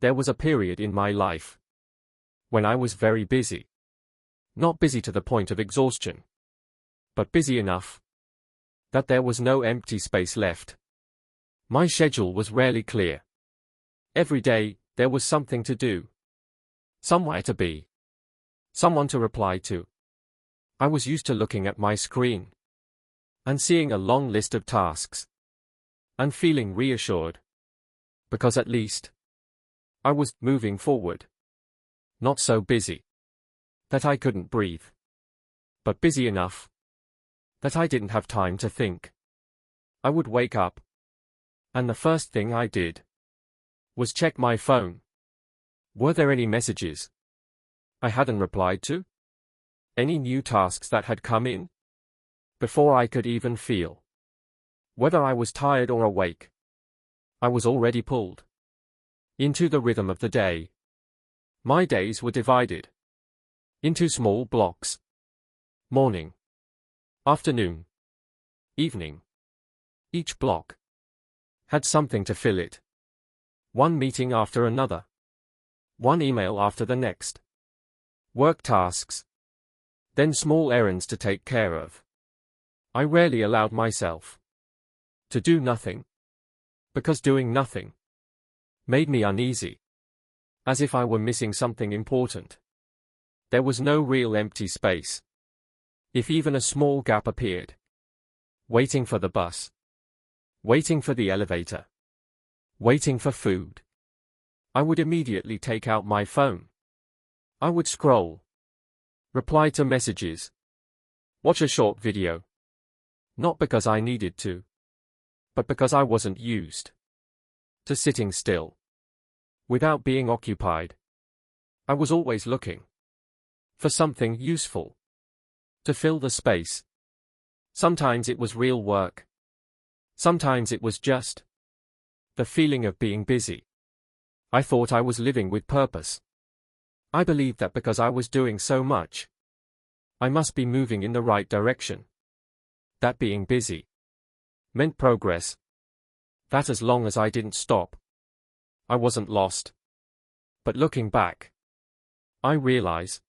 There was a period in my life when I was very busy. Not busy to the point of exhaustion, but busy enough that there was no empty space left. My schedule was rarely clear. Every day, there was something to do, somewhere to be, someone to reply to. I was used to looking at my screen and seeing a long list of tasks and feeling reassured, because at least I was moving forward. Not so busy that I couldn't breathe, but busy enough that I didn't have time to think. I would wake up, and the first thing I did was check my phone. Were there any messages I hadn't replied to? Any new tasks that had come in? Before I could even feel whether I was tired or awake, I was already pulled into the rhythm of the day. My days were divided into small blocks: morning, afternoon, evening. Each block had something to fill it. One meeting after another. One email after the next. Work tasks. Then small errands to take care of. I rarely allowed myself to do nothing, because doing nothing made me uneasy, as if I were missing something important. There was no real empty space. If even a small gap appeared, waiting for the bus, waiting for the elevator, waiting for food, I would immediately take out my phone. I would scroll, reply to messages, watch a short video. Not because I needed to, but because I wasn't used to sitting still without being occupied. I was always looking for something useful to fill the space. Sometimes it was real work. Sometimes it was just the feeling of being busy. I thought I was living with purpose. I believed that because I was doing so much, I must be moving in the right direction. That being busy meant progress. That as long as I didn't stop, I wasn't lost. But looking back, I realize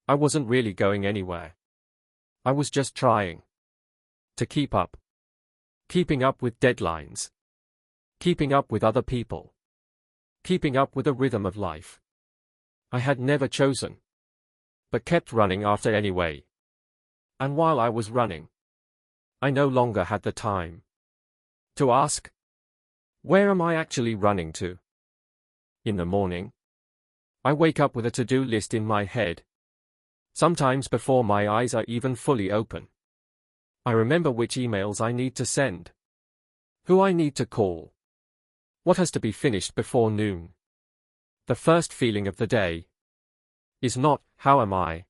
I wasn't really going anywhere. I was just trying to keep up. Keeping up with deadlines. Keeping up with other people. Keeping up with the rhythm of life I had never chosen, but kept running after anyway. And while I was running, I no longer had the time to ask, where am I actually running to? In the morning, I wake up with a to-do list in my head. Sometimes before my eyes are even fully open, I remember which emails I need to send, who I need to call, what has to be finished before noon. The first feeling of the day is not, how am I?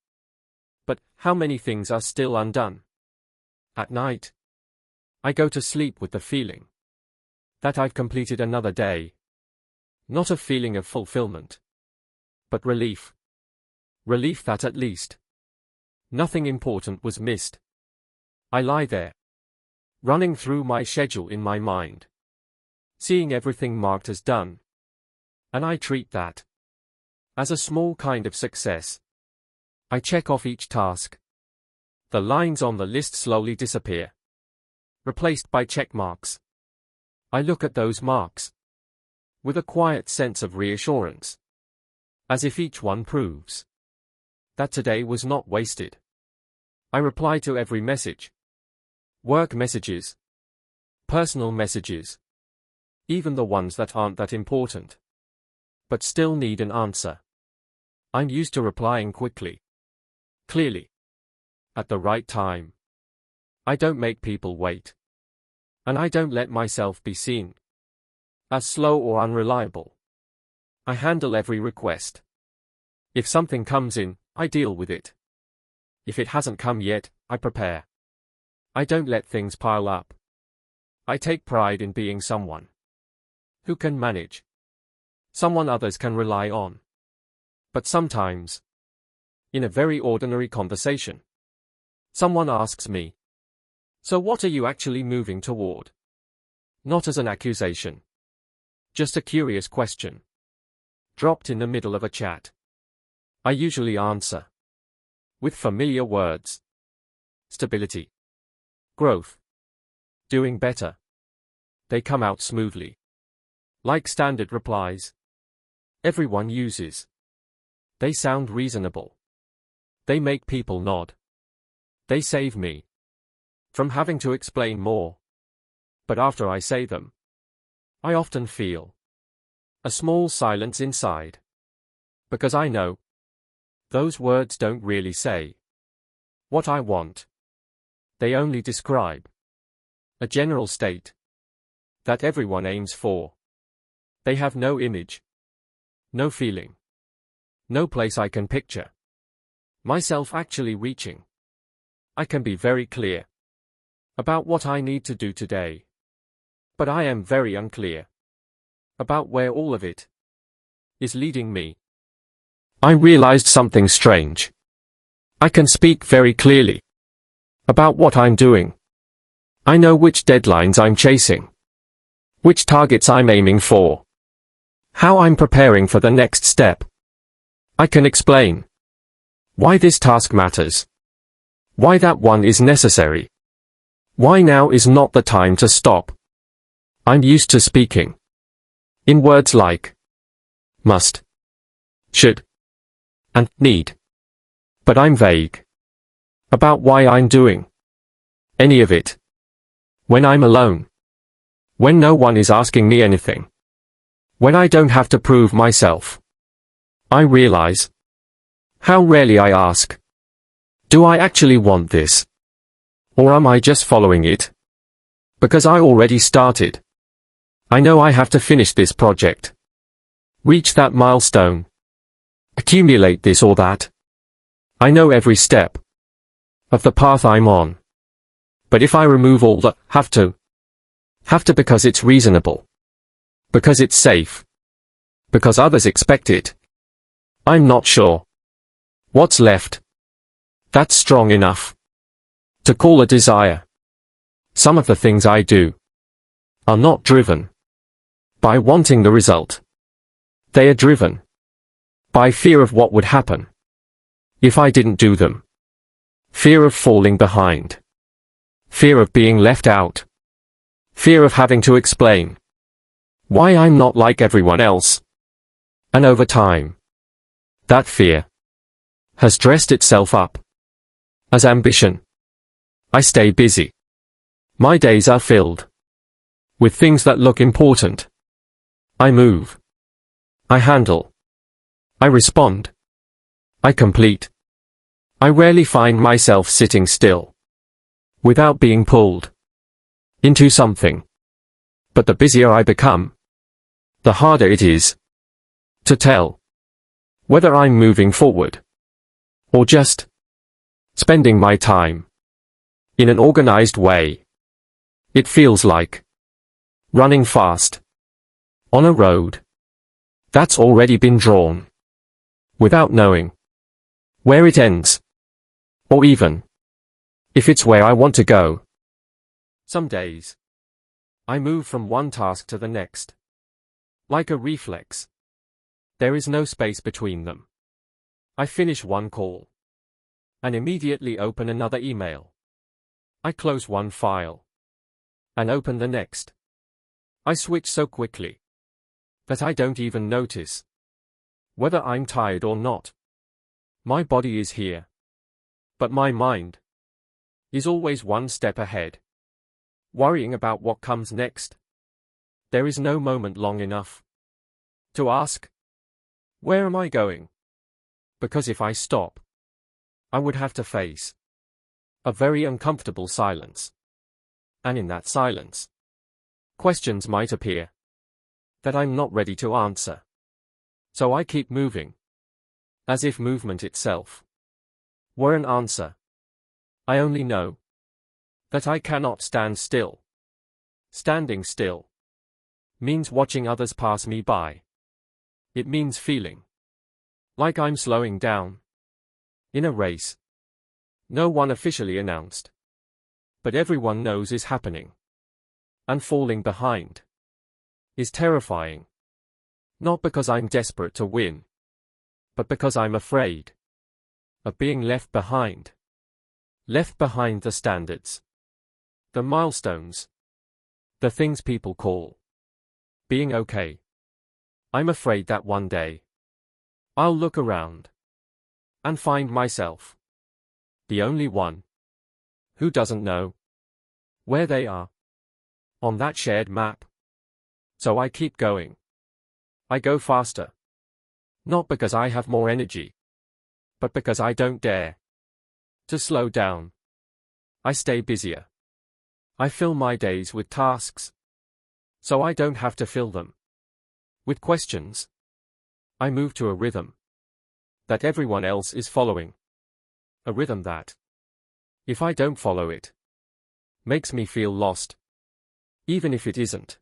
But, how many things are still undone? At night, I go to sleep with the feeling that I've completed another day. Not a feeling of fulfillment, but relief. Relief that at least nothing important was missed. I lie there, running through my schedule in my mind, seeing everything marked as done. And I treat that as a small kind of success. I check off each task. The lines on the list slowly disappear, replaced by check marks. I look at those marks with a quiet sense of reassurance, as if each one proves that today was not wasted. I reply to every message. Work messages, personal messages, even the ones that aren't that important, but still need an answer. I'm used to replying quickly, clearly, at the right time. I don't make people wait. And I don't let myself be seen as slow or unreliable. I handle every request. If something comes in, I deal with it. If it hasn't come yet, I prepare. I don't let things pile up. I take pride in being someone who can manage, someone others can rely on. But sometimes, in a very ordinary conversation, someone asks me, "So what are you actually moving toward?" Not as an accusation, just a curious question. dropped in the middle of a chat. I usually answer with familiar words. Stability. Growth. Doing better. They come out smoothly. Like standard replies. Everyone uses. They sound reasonable. They make people nod. They save me from having to explain more. But after I say them, I often feel a small silence inside. Because I know those words don't really say what I want. They only describe a general state that everyone aims for. They have no image, no feeling, no place I can picture myself actually reaching. I can be very clear about what I need to do today, but I am very unclear about where all of it is leading me. I realized something strange. I can speak very clearly about what I'm doing. I know which deadlines I'm chasing, which targets I'm aiming for, how I'm preparing for the next step. I can explain why this task matters, why that one is necessary, why now is not the time to stop. I'm used to speaking in words like must, should, and need. But I'm vague about why I'm doing any of it. When I'm alone, when no one is asking me anything, when I don't have to prove myself, I realize how rarely I ask, do I actually want this? Or am I just following it? Because I already started. I know I have to finish this project, reach that milestone, accumulate this or that. I know every step of the path I'm on. But if I remove all the have to because it's reasonable, because it's safe, because others expect it, I'm not sure what's left that's strong enough to call a desire. Some of the things I do are not driven by wanting the result. They are driven by fear of what would happen if I didn't do them. Fear of falling behind. Fear of being left out. Fear of having to explain why I'm not like everyone else. And over time, that fear has dressed itself up as ambition. I stay busy. My days are filled with things that look important. I move. I handle. I respond. I complete. I rarely find myself sitting still without being pulled into something. But the busier I become, the harder it is to tell whether I'm moving forward or just spending my time in an organized way. It feels like running fast on a road that's already been drawn without knowing where it ends, or even if it's where I want to go. Some days, I move from one task to the next, like a reflex. There is no space between them. I finish one call and immediately open another email. I close one file and open the next. I switch so quickly that I don't even notice whether I'm tired or not. My body is here, but my mind is always one step ahead, worrying about what comes next. There is no moment long enough to ask, where am I going? Because if I stop, I would have to face a very uncomfortable silence. And in that silence, questions might appear that I'm not ready to answer. So I keep moving, as if movement itself were an answer. I only know that I cannot stand still. Standing still means watching others pass me by. It means feeling like I'm slowing down in a race no one officially announced, but everyone knows is happening. And falling behind is terrifying. Not because I'm desperate to win, but because I'm afraid of being left behind. Left behind the standards, the milestones, the things people call being okay. I'm afraid that one day I'll look around and find myself the only one who doesn't know where they are on that shared map. So I keep going. I go faster. Not because I have more energy, but because I don't dare to slow down. I stay busier. I fill my days with tasks, so I don't have to fill them with questions. I move to a rhythm that everyone else is following. A rhythm that, if I don't follow it, makes me feel lost, even if it isn't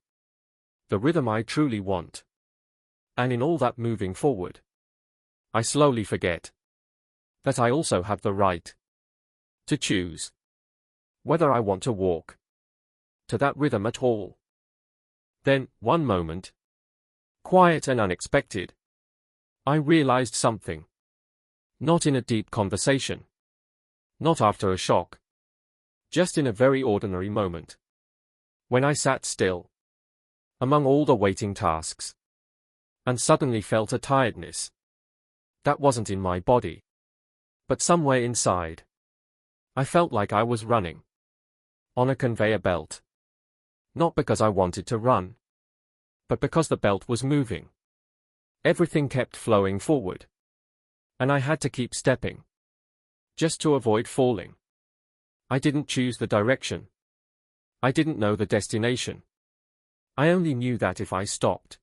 the rhythm I truly want. And in all that moving forward, I slowly forget that I also have the right to choose whether I want to walk to that rhythm at all. Then, one moment, quiet and unexpected, I realized something. Not in a deep conversation, not after a shock, just in a very ordinary moment, when I sat still among all the waiting tasks and suddenly felt a tiredness that wasn't in my body, but somewhere inside. I felt like I was running on a conveyor belt. Not because I wanted to run, but because the belt was moving. Everything kept flowing forward, and I had to keep stepping just to avoid falling. I didn't choose the direction. I didn't know the destination. I only knew that if I stopped,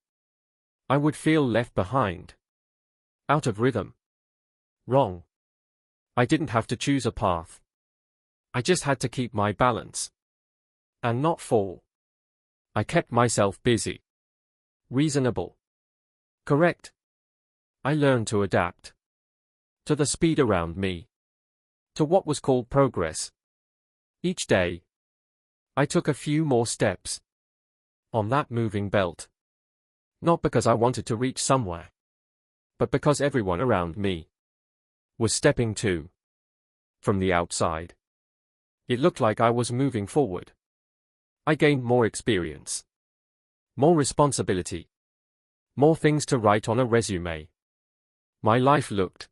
I would feel left behind, out of rhythm, wrong. I didn't have to choose a path. I just had to keep my balance and not fall. I kept myself busy, reasonable, correct. I learned to adapt to the speed around me, to what was called progress. Each day, I took a few more steps on that moving belt. Not because I wanted to reach somewhere, but because everyone around me was stepping too. From the outside, it looked like I was moving forward. I gained more experience, more responsibility, more things to write on a resume. My life looked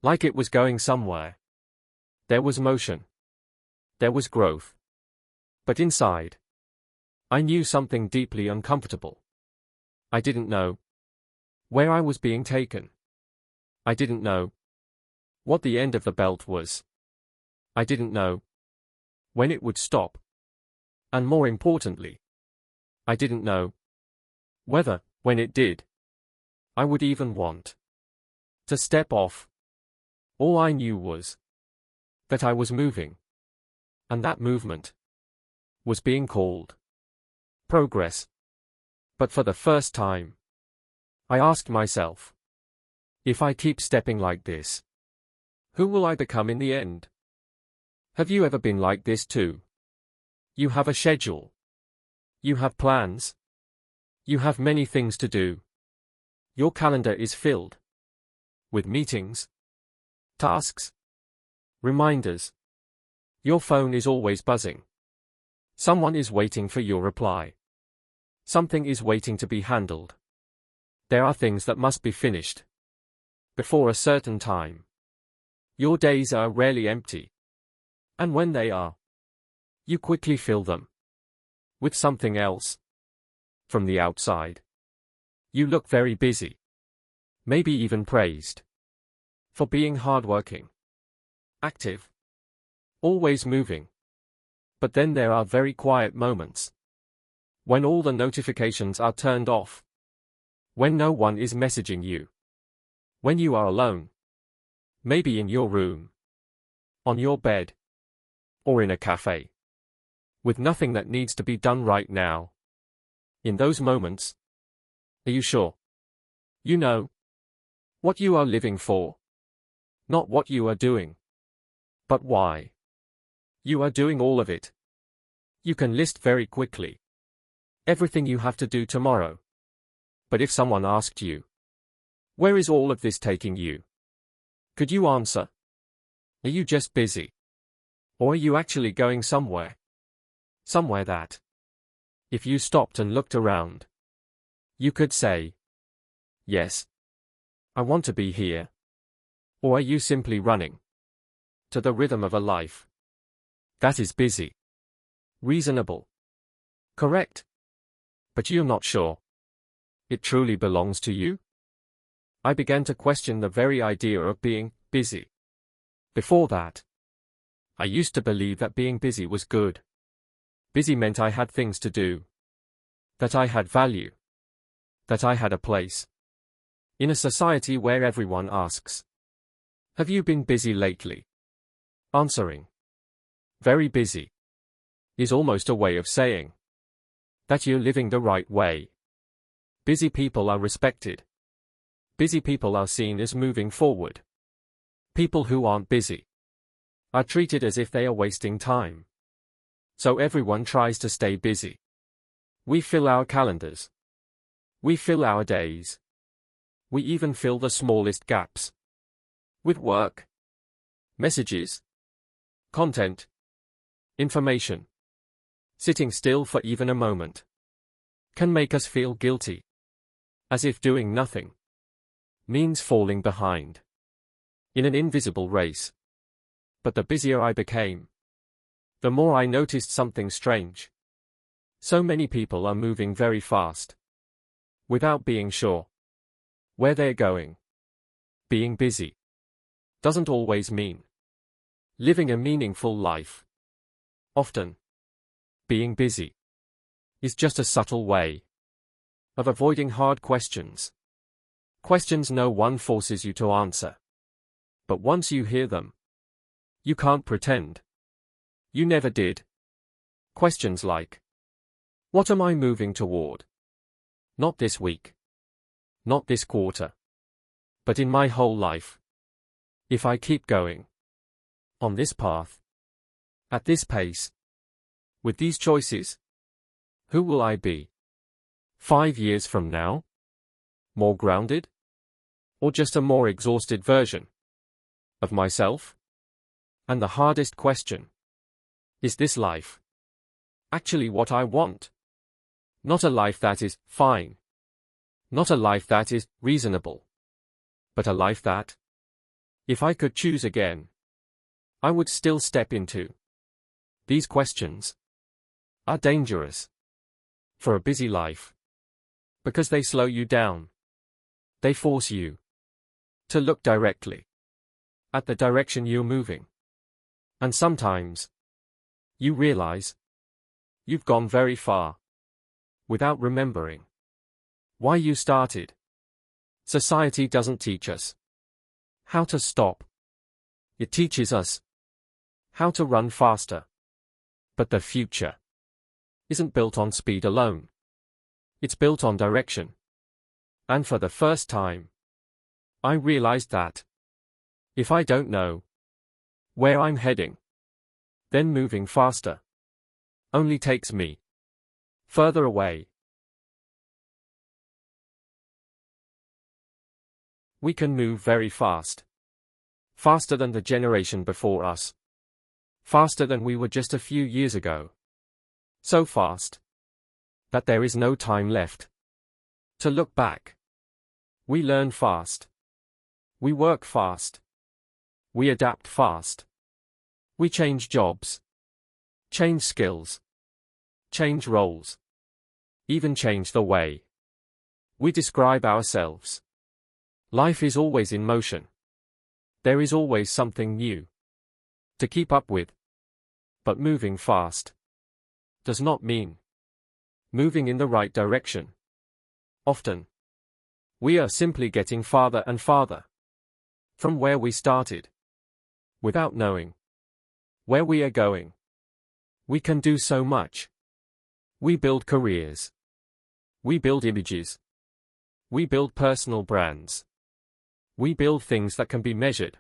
like it was going somewhere. There was motion. There was growth. But inside, I knew something deeply uncomfortable. I didn't know where I was being taken. I didn't know what the end of the belt was. I didn't know when it would stop. And more importantly, I didn't know whether, when it did, I would even want to step off. All I knew was that I was moving, and that movement was being called progress. But for the first time, I asked myself, if I keep stepping like this, who will I become in the end? Have you ever been like this too? You have a schedule. You have plans. You have many things to do. Your calendar is filled with meetings, tasks, reminders. Your phone is always buzzing. Someone is waiting for your reply. Something is waiting to be handled. There are things that must be finished before a certain time. Your days are rarely empty. And when they are, you quickly fill them with something else. From the outside, you look very busy, maybe even praised for being hardworking, active, always moving. But then there are very quiet moments when all the notifications are turned off, when no one is messaging you, when you are alone, maybe in your room, on your bed, or in a cafe, with nothing that needs to be done right now. In those moments, are you sure you know what you are living for? Not what you are doing, but why you are doing all of it. You can list very quickly everything you have to do tomorrow. But if someone asked you, where is all of this taking you? Could you answer? Are you just busy? Or are you actually going somewhere? Somewhere that, if you stopped and looked around, you could say, yes, I want to be here. Or are you simply running to the rhythm of a life that is busy, reasonable, correct, but you're not sure it truly belongs to you? I began to question the very idea of being busy. Before that, I used to believe that being busy was good. Busy meant I had things to do, that I had value, that I had a place. In a society where everyone asks, have you been busy lately? Answering, very busy, is almost a way of saying that you're living the right way. Busy people are respected. Busy people are seen as moving forward. People who aren't busy are treated as if they are wasting time. So everyone tries to stay busy. We fill our calendars. We fill our days. We even fill the smallest gaps with work, messages, content, information. Sitting still for even a moment can make us feel guilty, as if doing nothing means falling behind in an invisible race. But the busier I became, the more I noticed something strange. So many people are moving very fast, without being sure where they're going. Being busy doesn't always mean living a meaningful life. Often, being busy is just a subtle way of avoiding hard questions. Questions no one forces you to answer. But once you hear them, you can't pretend you never did. Questions like, what am I moving toward? Not this week. Not this quarter. But in my whole life. If I keep going on this path, at this pace, with these choices, who will I be 5 years from now? More grounded? Or just a more exhausted version of myself? And the hardest question, is this life actually what I want? Not a life that is fine. Not a life that is reasonable. But a life that, if I could choose again, I would still step into. These questions are dangerous for a busy life because they slow you down. They force you to look directly at the direction you're moving. And sometimes you realize you've gone very far without remembering why you started. Society doesn't teach us how to stop. It teaches us how to run faster. But the future isn't built on speed alone. It's built on direction. And for the first time, I realized that if I don't know where I'm heading, then moving faster only takes me further away. We can move very fast. Faster than the generation before us. Faster than we were just a few years ago. So fast that there is no time left to look back. We learn fast. We work fast. We adapt fast. We change jobs. Change skills. Change roles. Even change the way we describe ourselves. Life is always in motion. There is always something new to keep up with. But moving fast does not mean moving in the right direction. Often, we are simply getting farther and farther from where we started, without knowing where we are going. We can do so much. We build careers. We build images. We build personal brands. We build things that can be measured.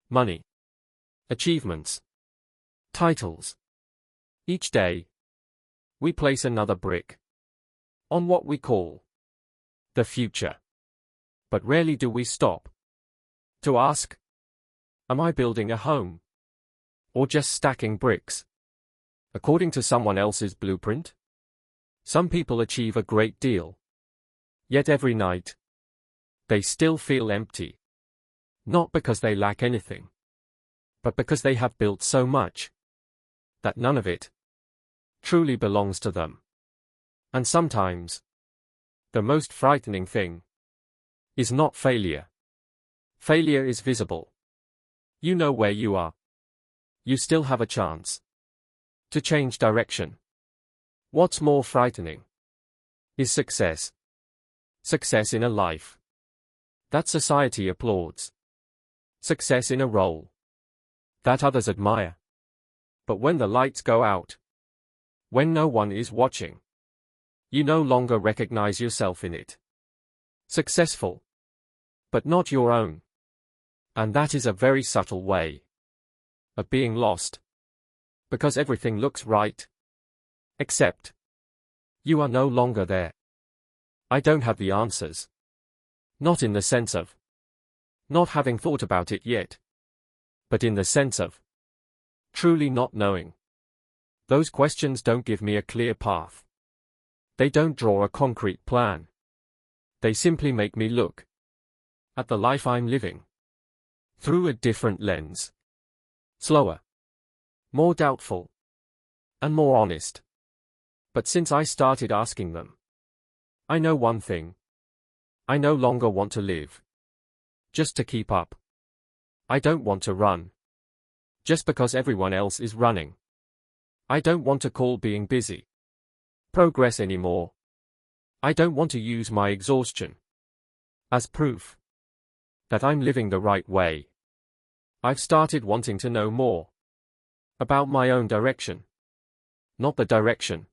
Money. Achievements. Titles. Each day, we place another brick on what we call the future. But rarely do we stop to ask, am I building a home? Or just stacking bricks according to someone else's blueprint? Some people achieve a great deal, yet every night they still feel empty. Not because they lack anything, but because they have built so much that none of it truly belongs to them. And sometimes the most frightening thing is not failure. Failure is visible. You know where you are. You still have a chance to change direction. What's more frightening is success. Success in a life that society applauds. Success in a role that others admire. But when the lights go out, when no one is watching, you no longer recognize yourself in it. Successful, but not your own. And that is a very subtle way of being lost. Because everything looks right, except you are no longer there. I don't have the answers. Not in the sense of not having thought about it yet, but in the sense of truly not knowing. Those questions don't give me a clear path. They don't draw a concrete plan. They simply make me look at the life I'm living through a different lens. Slower, more doubtful, and more honest. But since I started asking them, I know one thing. I no longer want to live just to keep up. I don't want to run just because everyone else is running. I don't want to call being busy progress anymore. I don't want to use my exhaustion as proof that I'm living the right way. I've started wanting to know more about my own direction, not the direction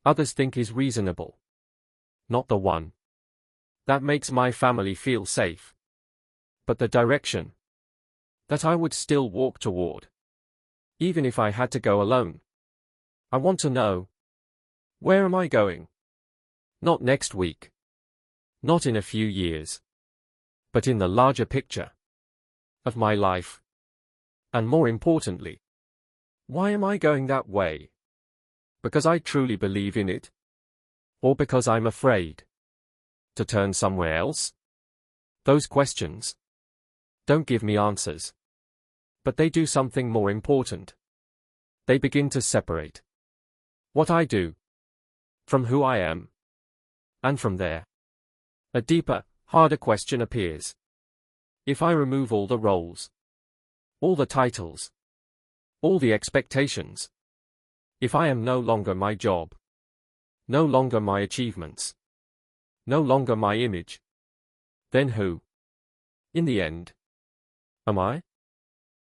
others think is reasonable, not the one that makes my family feel safe, but the direction that I would still walk toward, even if I had to go alone. I want to know, where am I going? Not next week, not in a few years, but in the larger picture of my life. And more importantly, why am I going that way? Because I truly believe in it? Or because I'm afraid to turn somewhere else? Those questions don't give me answers, but they do something more important. They begin to separate what I do from who I am. And from there, a deeper, harder question appears. If I remove all the roles, all the titles, all the expectations, if I am no longer my job, no longer my achievements, no longer my image, then who, in the end, am I?